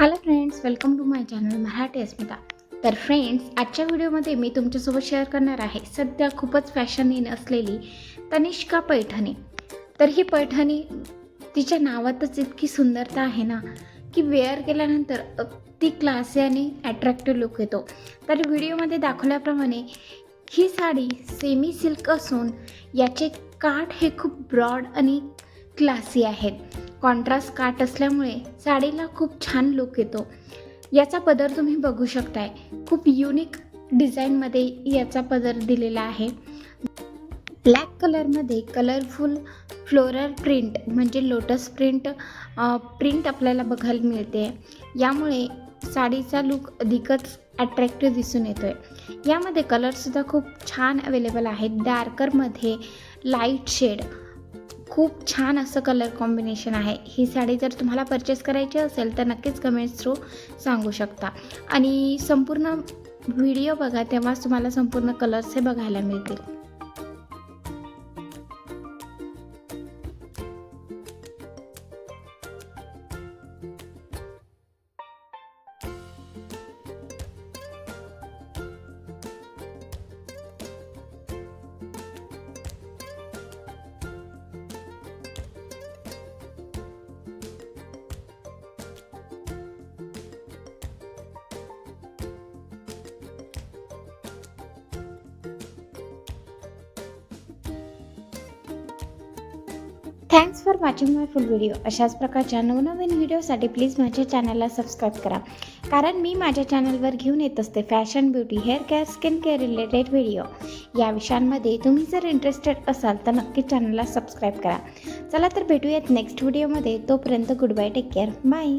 Hello friends, welcome to my channel Marathi Asmita. तर friends, आजच्या व्हिडिओमध्ये मी तुमच्यासोबत शेअर करणार आहे सध्या खूपच फॅशन इन असलेली तनिष्का पैठणी. तर ही पैठणी तिच्या नावातच इतकी सुंदरता आहे ना की वेअर केल्यानंतर अगदी क्लासी आणि ॲट्रॅक्टिव्ह लुक येतो. तर व्हिडिओमध्ये दाखवल्याप्रमाणे ही साडी सेमी सिल्क असून याचे काठ हे खूप ब्रॉड आणि क्लासी आहेत. कॉन्ट्रास्ट काठ असल्यामुळे साडीला खूप छान लुक येतो. याचा पदर तुम्ही बघू शकताय, खूप युनिक डिझाईनमध्ये याचा पदर दिलेला आहे. ब्लॅक कलरमध्ये कलरफुल फ्लोरल प्रिंट म्हणजे लोटस प्रिंट आपल्याला बघायला मिळते. यामुळे साडीचा लुक अधिकच अट्रॅक्टिव्ह दिसून येतो आहे. यामध्ये कलरसुद्धा खूप छान अवेलेबल आहेत. डार्करमध्ये लाईट शेड, खूप छान असं कलर कॉम्बिनेशन आहे. ही साडी जर तुम्हाला परचेस करायची असेल तर नक्कीच कमेंट्स थ्रू सांगू शकता आणि संपूर्ण व्हिडिओ बघा, तेव्हाच तुम्हाला संपूर्ण कलर्स हे बघायला मिळतील. Thanks for watching my full video. अशाच प्रकारच्या नवनवीन व्हिडिओसाठी प्लीज माझ्या चॅनलला सबस्क्राईब करा, कारण मी माझ्या चॅनलवर घेऊन येत असते fashion, beauty, hair care, skin care related video. या विषयांमध्ये तुम्ही जर इंटरेस्टेड असाल तर नक्की चॅनलला सबस्क्राईब करा. चला तर भेटूयात नेक्स्ट व्हिडिओमध्ये. तोपर्यंत good bye, take care, bye.